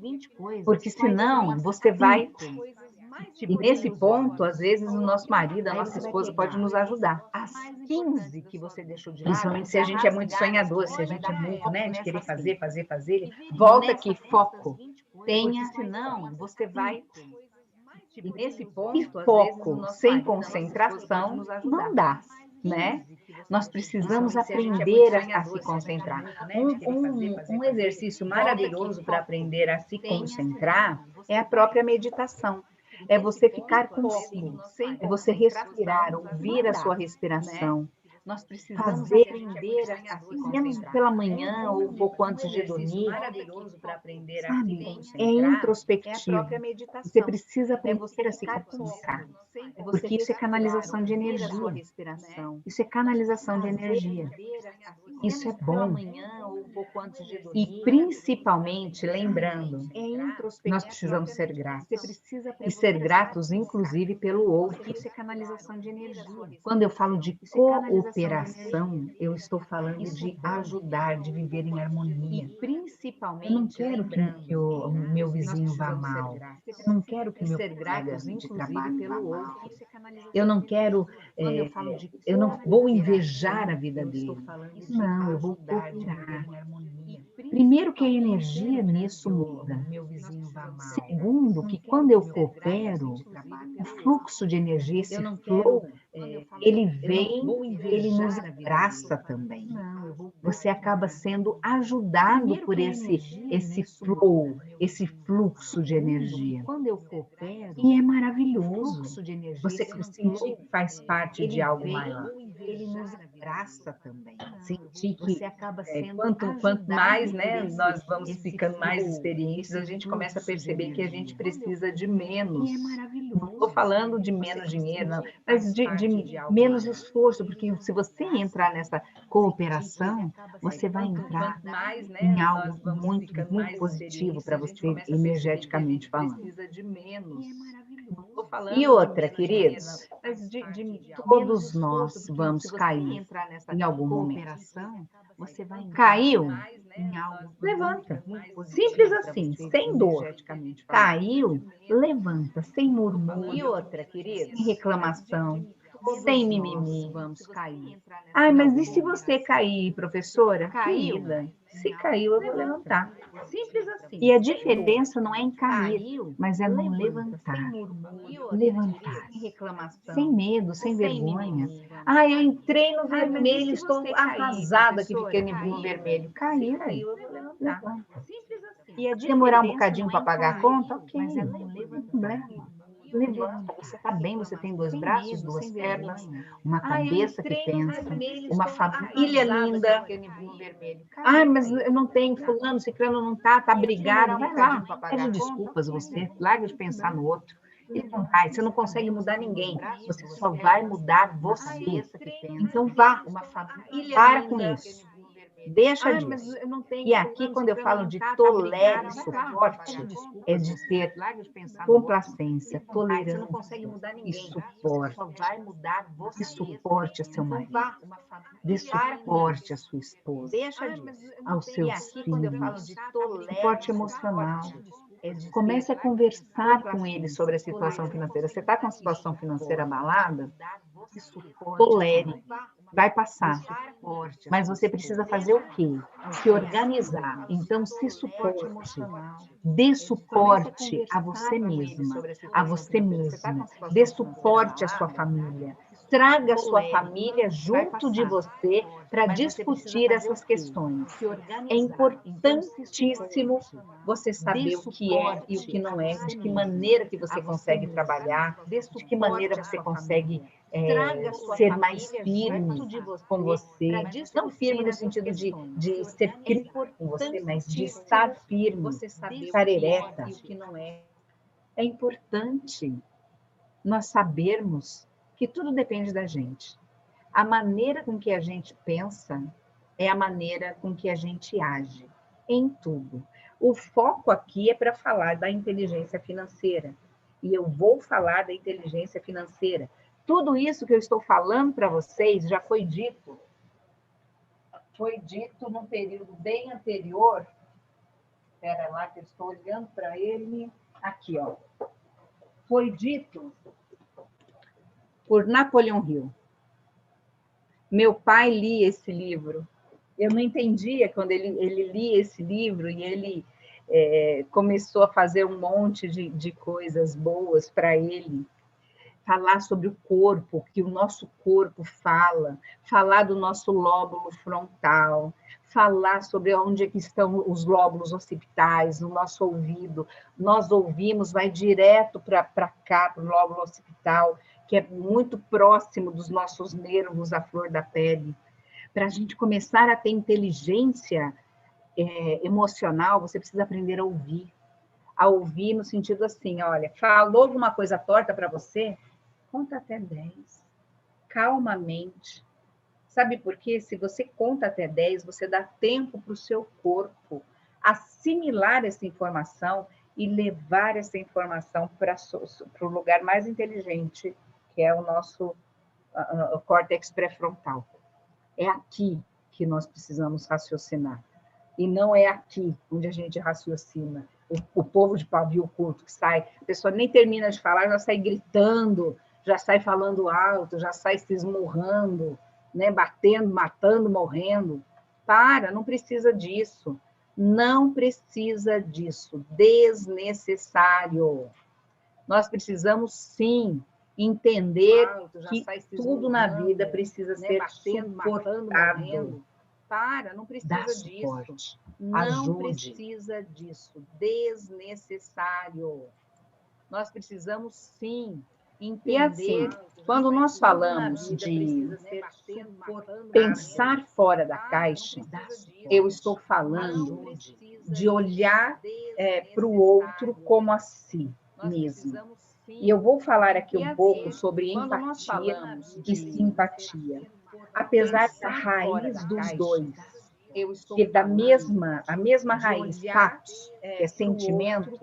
20 coisas. Porque senão você vai. E nesse ponto, às vezes, o nosso marido, a nossa esposa pode nos ajudar. As 15 que você deixou de lado. Principalmente se a gente é muito sonhador, se a gente é muito, né, de querer fazer. Volta aqui, foco. Tenha. Senão você vai. E nesse ponto, foco sem concentração não dá, né? Nós precisamos aprender a se concentrar. Um exercício maravilhoso para aprender a se concentrar é a própria meditação. É você ficar consigo, é você respirar, ouvir a sua respiração, Nós precisamos fazer aprender a se menos concentrar. pela manhã ou um pouco antes de dormir, sabe? É introspectivo. É a própria meditação. Você precisa É você aprender a se ficar com concentrar, foco. É você porque isso é canalização de respirar, a sua energia. respiração. Isso é canalização de energia. Isso é Pela bom. manhã ou um pouco antes de E dormir. principalmente, lembrando, É introspectivo. nós precisamos ser gratos. Você precisa E ser gratos, inclusive, pelo outro. Isso é canalização de energia. Quando eu falo de Isso é canalização de cooperação, eu estou falando Isso de é bom. ajudar, de viver em harmonia. E principalmente, Eu não quero que o meu vizinho vá precisamos ser mal. gratos. Eu não quero que E meu ser colega gratos, de inclusive, trabalho vá pelo mal. outro. Isso é canalização Eu não de quero, Quando eu falo de eu não vou invejar cooperação, a vida eu estou dele. falando de Não, eu vou ajudar, de cooperar. viver em harmonia. Primeiro, que a energia nisso Que muda. o meu vizinho vá mal. Segundo, que quando eu coopero, o fluxo de energia, esse Eu não flow, quero, ele eu não vem, vou ele nos invejar a vida abraça dele. também. Não, eu vou Você acaba sendo ajudado Primeiro por que a esse energia flow, nisso esse fluxo de energia. quando eu coopero, E é o maravilhoso. fluxo de energia, Você esse sentir flow, que faz parte de ele algo vem, maior. ele nos abraça também. Sentir Você que acaba sendo quanto mais, ajudado né, por nós vamos esse ficando mais flow, experientes, a esse gente começa a fluxo de perceber que a gente energia. precisa de E menos. é Não maravilhoso. estou falando de Você menos dinheiro, não, sentir que mas faz parte de algo menos maior. esforço, porque se você entrar nessa cooperação, você vai entrar mais, em né, algo nós vamos muito, ficando muito mais positivo experientes, para a gente você, começa a perceber que a gente energeticamente falando. precisa de menos. E é maravilhoso. Tô falando e outra, queridos, Mas todos nós vamos se você cair entrar nessa em algum momento. cooperação, você vai entrar Caiu? em algo Levanta. muito positivo Simples pra assim, você, sem dor. energeticamente falando. Caiu? Levanta, sem E murmúrio, outra, queridos, sem reclamação, todos sem nós mimimi. vamos cair. Ai, em mas algum e se momento. você cair, professora? Caiu? Querida, se caiu, eu vou levantar. Simples assim. E a sem diferença dor. não é em cair, Caiu, mas é no levanta, sem levantar. murmúrio, Levantar. sem reclamação, Sem medo, sem sem vergonha. mimimi. Ai, eu entrei no Ai, mas e vermelho, se estou você cair, arrasada que professora? fiquei no vermelho. Caiu, eu vou levantar. levanta. Simples assim. E demorar um bocadinho para é em pagar a cair, conta? Ok, mas é não no tem levantar. problema. Levanta, você está bem, você tem dois braços, duas pernas, uma cabeça que pensa, uma família linda. Ai, mas eu não tenho fulano, ciclano não tá brigado. Vai lá, pede desculpas você, larga de pensar no outro. E não vai, você não consegue mudar ninguém, você só vai mudar você. Então vá, para com isso. Deixa disso. E aqui, quando eu falo de tolere suporte, é de ter complacência, tolerância e suporte. Dê suporte a seu marido. Dê suporte à sua esposa, aos seus filhos. Suporte emocional. Comece a conversar com eles sobre a situação financeira. Você está com a situação financeira abalada? Tolere. Vai passar. Mas você precisa fazer o quê? Se organizar. Então, se suporte. Dê suporte a você mesma, a você mesmo. Dê suporte à sua família. Traga a sua família junto de você para discutir essas questões. É importantíssimo você saber o que é e o que não é, de que maneira que você consegue trabalhar, de que maneira você consegue ser mais firme com você. Não firme no sentido de ser firme com você, mas de estar firme, estar ereta. É importante nós sabermos que tudo depende da gente. A maneira com que a gente pensa é a maneira com que a gente age em tudo. O foco aqui é para falar da inteligência financeira. E eu vou falar da inteligência financeira. Tudo isso que eu estou falando para vocês já foi dito. Foi dito num período bem anterior. Espera lá que eu estou olhando para ele. Aqui, ó. Foi dito por Napoleão Hill. Meu pai lia esse livro. Eu não entendia quando ele lia esse livro e ele começou a fazer um monte de coisas boas para ele. Falar sobre o corpo, que o nosso corpo fala, falar do nosso lóbulo frontal, falar sobre onde é que estão os lóbulos occipitais, no nosso ouvido. Nós ouvimos, vai direto para cá, para o lóbulo occipital, que é muito próximo dos nossos nervos, à flor da pele. Para a gente começar a ter inteligência emocional, você precisa aprender a ouvir. A ouvir no sentido assim, olha, falou alguma coisa torta para você? Conta até 10. Calmamente. Sabe por quê? Se você conta até 10, você dá tempo para o seu corpo assimilar essa informação e levar essa informação para o lugar mais inteligente, que é o nosso o córtex pré-frontal. É aqui que nós precisamos raciocinar. E não é aqui onde a gente raciocina. O povo de pavio curto que sai, a pessoa nem termina de falar, já sai gritando, já sai falando alto, já sai se esmurrando, né? Batendo, matando, morrendo. Para, não precisa disso. Não precisa disso. Desnecessário. Nós precisamos, sim, entender que tudo na vida precisa ser suportado. Para, não precisa disso. Não precisa disso. Desnecessário. Nós precisamos, sim, entender. E assim, quando nós falamos de pensar fora da caixa, eu estou falando de olhar para o outro como a si mesmo. E eu vou falar aqui um pouco sobre empatia e simpatia. Apesar da raiz dos dois, que da a mesma raiz, patos, que é sentimento,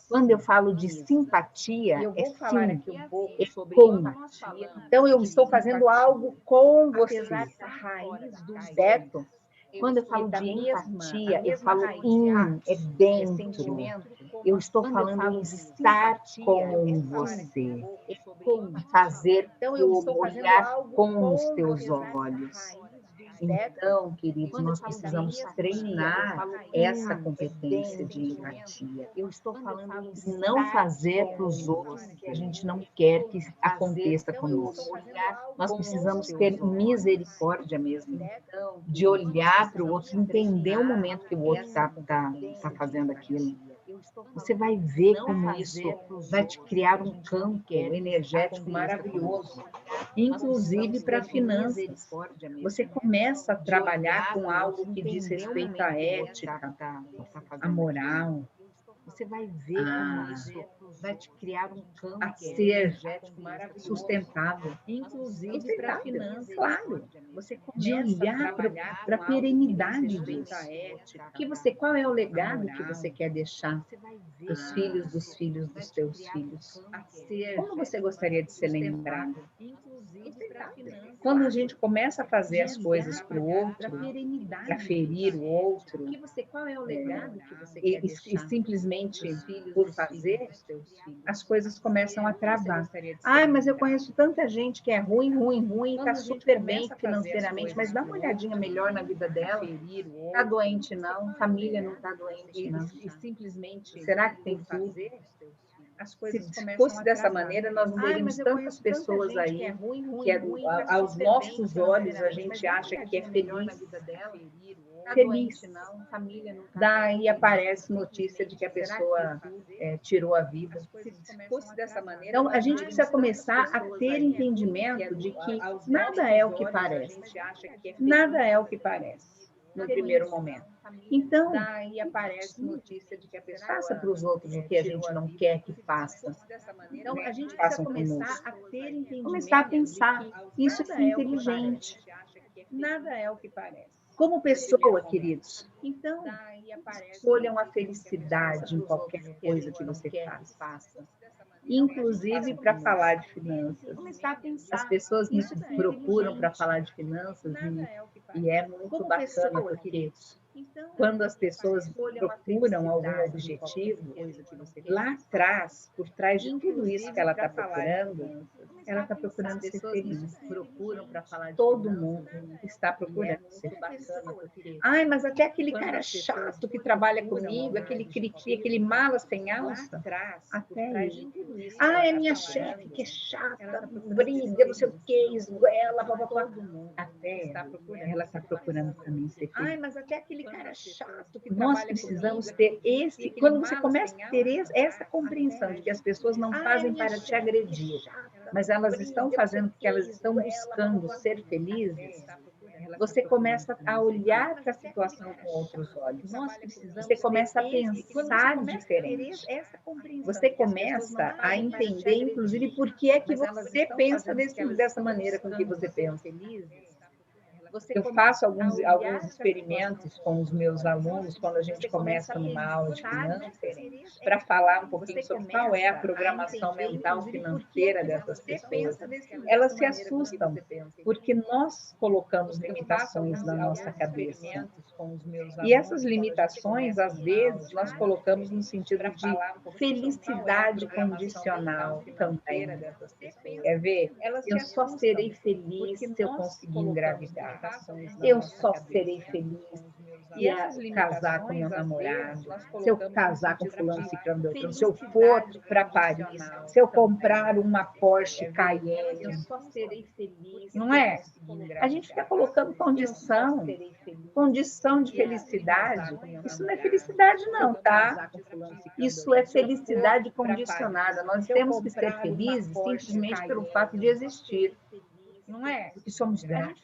quando eu falo de simpatia, é sim, é com. Então, eu estou fazendo algo com você, certo? Quando eu falo de empatia, eu falo é dentro. Eu estou falando em estar com você, fazer olhar com os teus olhos. Então, queridos, nós precisamos treinar essa competência de empatia. Eu estou falando em não fazer para os outros o que a gente não quer que aconteça conosco. Nós precisamos ter misericórdia mesmo, de olhar para o outro, entender o momento que o outro está fazendo aquilo. Você vai ver como isso vai te criar um campo energético maravilhoso, inclusive para finanças. Você começa a trabalhar com algo que diz respeito à ética, à moral. Você vai ver como isso vai te criar um campo a ser sustentável, inclusive para finanças. Claro, você de olhar para a perenidade disso. Qual é o legado que você quer deixar para os filhos dos filhos dos teus filhos? Como você gostaria de ser lembrado? Quando a gente começa a fazer as coisas para o outro, para ferir o outro, qual é o legado que você quer deixar? E simplesmente por fazer, as coisas começam a travar. Mas eu conheço tanta gente que é ruim, e está super bem financeiramente, mas dá uma olhadinha melhor na vida dela. Está doente, não. Família não está doente, não. Será que tem tudo? Se fosse dessa maneira, nós não teríamos tantas pessoas aí que aos nossos olhos a gente acha que é feliz. Feliz. Daí aparece notícia de que a pessoa tirou a vida. Se fosse dessa maneira, então a gente precisa começar a ter entendimento de que nada é o que parece. Nada é o que parece no primeiro momento. Então, daí aparece notícia de que a pessoa faça para os outros o que a gente não quer que faça. Então, a gente precisa começar a ter entendimento. Começar a pensar. Isso é inteligente. Nada é o que parece. Como pessoa, queridos, então, escolham a felicidade em qualquer coisa que você faça. Inclusive para falar de finanças. As pessoas me procuram para falar de finanças e é muito bacana, porque quando as pessoas procuram algum objetivo, lá atrás, por trás de tudo isso que ela está procurando ser feliz. Todo mundo está procurando ser feliz. Mas até aquele cara chato que trabalha comigo, aquele cri-cri, aquele mala sem alça, até ele. É minha chefe que é chata, briga, não sei o que, esguela, papapá. Até ela está procurando também ser feliz. Mas até aquele cara chato que nós precisamos ter quando você começa a ter essa compreensão de que as pessoas não fazem para te agredir, mas elas estão fazendo porque elas estão buscando ser felizes, você começa a olhar para a situação com outros olhos. Você começa a pensar diferente. Você começa a entender, inclusive, por que é que você pensa dessa maneira com que você pensa. Eu faço alguns experimentos com os meus alunos quando a gente começa numa aula de finanças, para falar um pouquinho sobre qual é a programação mental financeira dessas pessoas. Elas se assustam, porque nós colocamos limitações na nossa cabeça. E essas limitações, às vezes, nós colocamos no sentido de felicidade condicional também. Quer ver? Eu só serei feliz se eu conseguir engravidar. Eu só serei feliz se casar com meu namorado, se eu casar com fulano, ciclano, beltrano, se eu for para Paris, se eu comprar uma Porsche Cayenne. Eu só serei feliz. Não é? A gente fica colocando condição de felicidade. Isso não é felicidade não, tá? Isso é felicidade condicionada. Nós temos que ser felizes simplesmente pelo fato de existir. Não é? Porque somos gratos.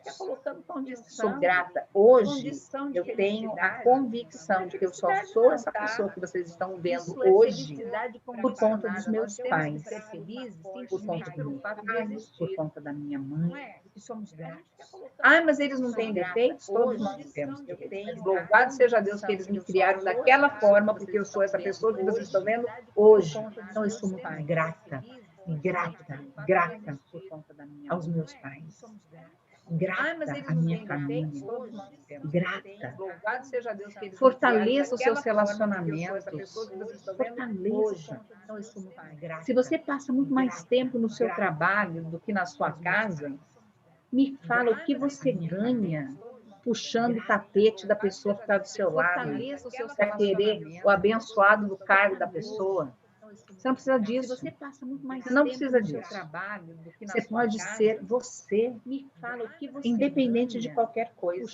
Sou grata. Hoje, eu tenho a convicção de que eu só sou essa pessoa que vocês estão vendo hoje por conta dos meus pais, por conta do meu pai, por conta da minha mãe. Ah, mas eles não têm defeitos? Todos nós temos defeitos. Louvado seja Deus que eles me criaram daquela forma, porque eu sou essa pessoa que vocês estão vendo hoje. Então, eu sou muito grata aos meus pais, grata à minha família, grata. Fortaleça os seus relacionamentos, fortaleça. Se você passa muito mais tempo no seu trabalho do que na sua casa, me fala o que você ganha puxando o tapete da pessoa que está do seu lado, para querer o abençoado do cargo da pessoa. Você não precisa disso. Você não precisa disso. Você pode ser você, independente de qualquer coisa.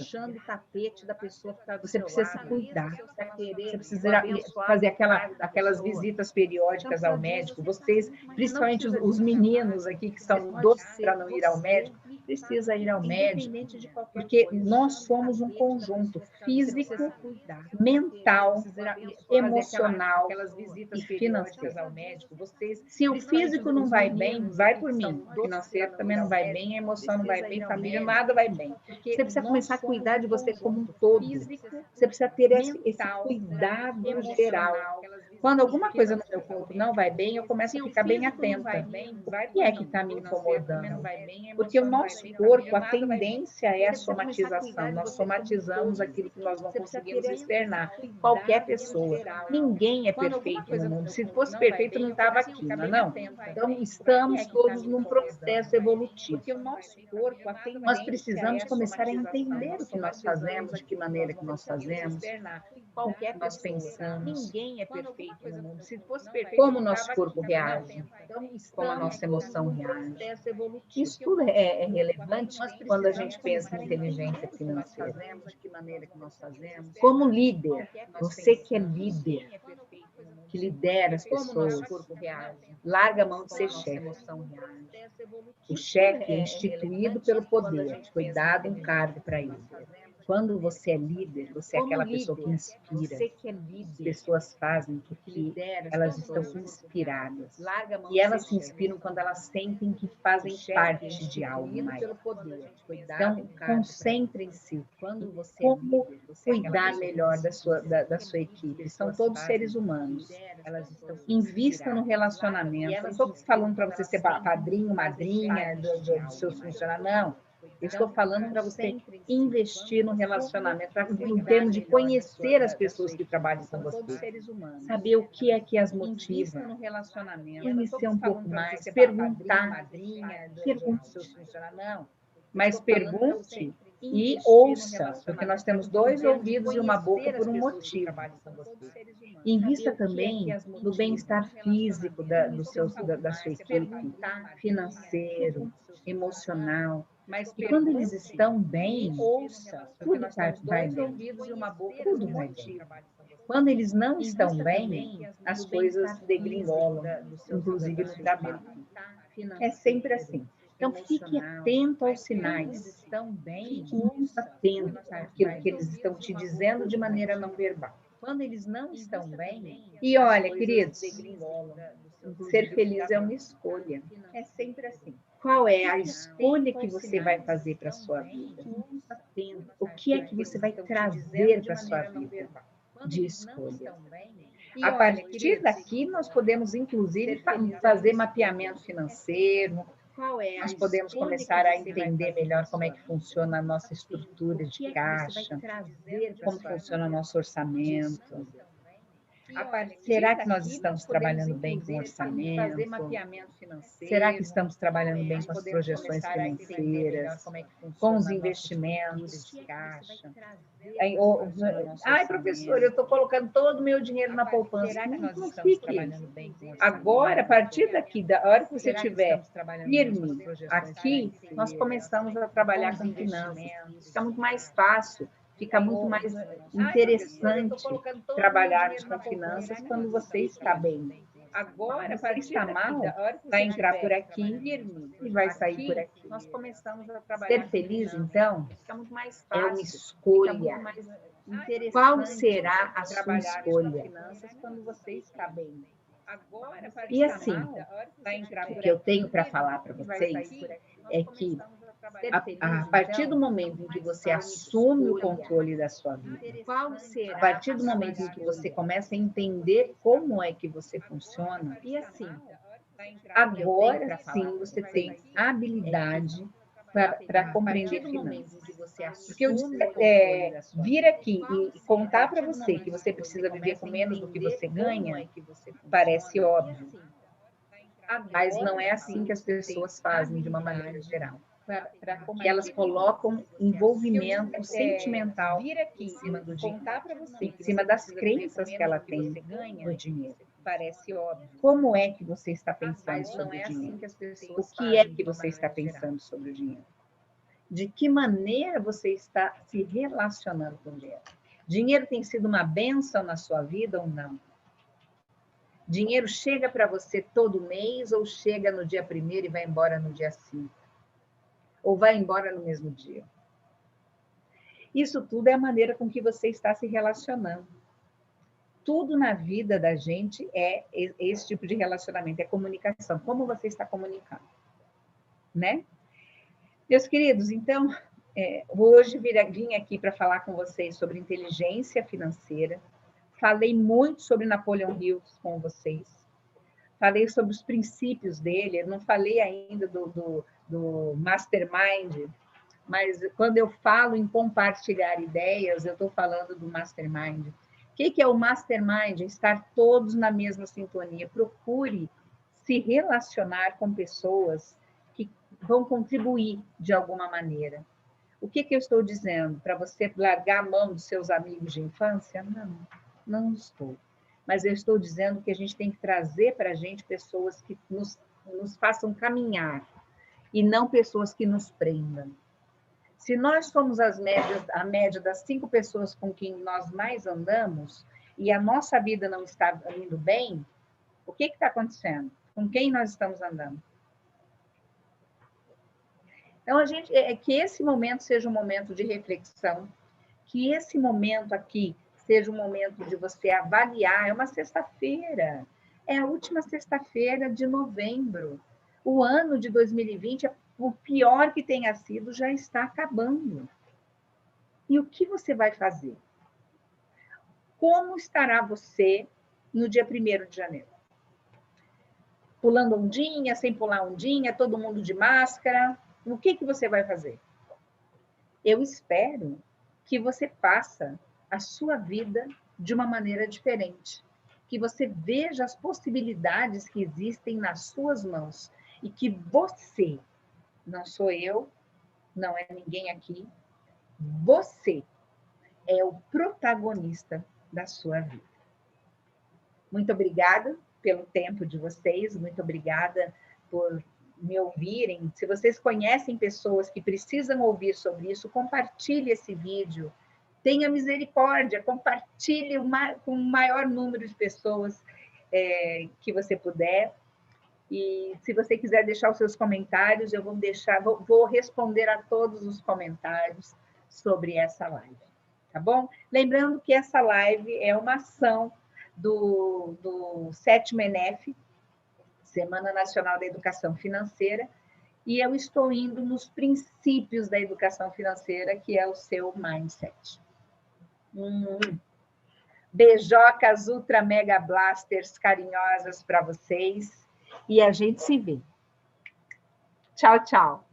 Você precisa se cuidar. Você precisa fazer aquelas visitas periódicas ao médico. Vocês, principalmente os meninos aqui que são doces para não ir ao médico, precisa ir ao médico, porque nós somos um conjunto físico, mental, emocional e financeiro. Se o físico não vai bem, vai por mim. O financeiro também não vai bem, a emoção não vai bem, a família nada vai bem. Você precisa começar a cuidar de você como um todo. Você precisa ter esse cuidado geral. Quando alguma coisa no meu corpo não vai bem, eu começo a ficar bem atenta. O que é que está me incomodando? Porque o nosso corpo, a tendência é a somatização. Nós somatizamos aquilo que nós não conseguimos externar. Qualquer pessoa. Ninguém é perfeito no mundo. Se fosse perfeito, não estava aqui, não é não? Então, estamos todos num processo evolutivo. Nós precisamos começar a entender o que nós fazemos, de que maneira que nós fazemos, o que nós pensamos, como o nosso corpo reage, como a nossa emoção reage. Isso tudo é relevante quando a gente pensa em inteligência financeira. Como líder, você que é líder, que lidera as pessoas, larga a mão de ser chefe. O chefe é instituído pelo poder, foi dado um cargo para ele. Quando você é líder, você é aquela pessoa que inspira. As pessoas fazem porque elas estão inspiradas. E elas se inspiram quando elas sentem que fazem parte de algo maior. Então, concentrem-se em como cuidar melhor da sua equipe. São todos seres humanos. Invista no relacionamento. Não estou falando para você ser padrinho, madrinha dos seus funcionários, não. Eu estou falando para você investir no relacionamento, em termos de conhecer as pessoas que trabalham com você, saber o que é que as motiva, conhecer um pouco mais, perguntar, mas pergunte e ouça, porque nós temos 2 ouvidos e uma boca por um motivo. Invista também no bem-estar físico da sua equipe, financeiro, emocional. E quando eles estão bem, tudo vai bem. Tudo vai bem. Quando eles não estão bem, as coisas degringolam, inclusive no trabalho. É sempre assim. Então, fique atento aos sinais. Fique muito atento àquilo que eles estão te dizendo de maneira não verbal. Quando eles não estão bem... E olha, queridos, ser feliz é uma escolha. É sempre assim. Qual é a escolha que você vai fazer para a sua vida? O que é que você vai trazer para a sua vida de escolha? A partir daqui, nós podemos, inclusive, fazer mapeamento financeiro, nós podemos começar a entender melhor como é que funciona a nossa estrutura de caixa, como funciona o nosso orçamento. Será que nós estamos trabalhando bem com o orçamento? Será que estamos trabalhando bem com as projeções financeiras, com os investimentos? Ai, professor, eu estou colocando todo o meu dinheiro na poupança. Não fique. Agora, a partir daqui, da hora que você estiver firme aqui, nós começamos a trabalhar com finanças. Fica muito mais fácil. Fica muito mais interessante trabalhar com finanças quando você está bem. Agora, se você está mal, vai entrar por aqui e vai sair por aqui. Ser feliz, então, é uma escolha. Qual será a sua escolha? E assim, o que eu tenho para falar para vocês é que a partir do momento em que você assume o controle da sua vida, a partir do momento em que você começa a entender como é que você funciona, e assim, agora sim você tem habilidade para compreender finanças. Porque eu vir aqui e contar para você que você precisa viver com menos do que você ganha, parece óbvio. Mas não é assim que as pessoas fazem de uma maneira geral. Que elas colocam envolvimento sentimental em cima do dinheiro, em cima das crenças que ela tem no dinheiro. Parece óbvio. Como é que você está pensando sobre o dinheiro? O que é que você está pensando sobre o dinheiro? De que maneira você está se relacionando com o dinheiro? Dinheiro tem sido uma bênção na sua vida ou não? Dinheiro chega para você todo mês ou chega no dia 1º e vai embora no dia 5? Ou vai embora no mesmo dia? Isso tudo é a maneira com que você está se relacionando. Tudo na vida da gente é esse tipo de relacionamento, é comunicação. Como você está comunicando, né? Meus queridos, então, hoje vim aqui para falar com vocês sobre inteligência financeira. Falei muito sobre Napoleon Hill com vocês. Falei sobre os princípios dele. Eu não falei ainda do Mastermind, mas quando eu falo em compartilhar ideias, eu estou falando do Mastermind. O que é o Mastermind? Estar todos na mesma sintonia. Procure se relacionar com pessoas que vão contribuir de alguma maneira. O que eu estou dizendo? Para você largar a mão dos seus amigos de infância? Não estou. Mas eu estou dizendo que a gente tem que trazer para a gente pessoas que nos façam caminhar e não pessoas que nos prendam. Se nós somos a média das 5 pessoas com quem nós mais andamos e a nossa vida não está indo bem, o que está acontecendo? Com quem nós estamos andando? Então, que esse momento seja um momento de reflexão, que esse momento aqui seja um momento de você avaliar. É uma sexta-feira, é a última sexta-feira de novembro. O ano de 2020, o pior que tenha sido, já está acabando. E o que você vai fazer? Como estará você no dia 1º de janeiro? Pulando ondinha, sem pular ondinha, todo mundo de máscara? O que você vai fazer? Eu espero que você faça a sua vida de uma maneira diferente, que você veja as possibilidades que existem nas suas mãos e que você, não sou eu, não é ninguém aqui, você é o protagonista da sua vida. Muito obrigada pelo tempo de vocês, muito obrigada por me ouvirem. Se vocês conhecem pessoas que precisam ouvir sobre isso, compartilhe esse vídeo tenha misericórdia, compartilhe com o maior número de pessoas que você puder. E se você quiser deixar os seus comentários, eu vou responder a todos os comentários sobre essa live, tá bom? Lembrando que essa live é uma ação do 7º ENEF, Semana Nacional da Educação Financeira, e eu estou indo nos princípios da educação financeira, que é o seu mindset. Beijocas Ultra Mega Blasters carinhosas para vocês. E a gente se vê. Tchau, tchau.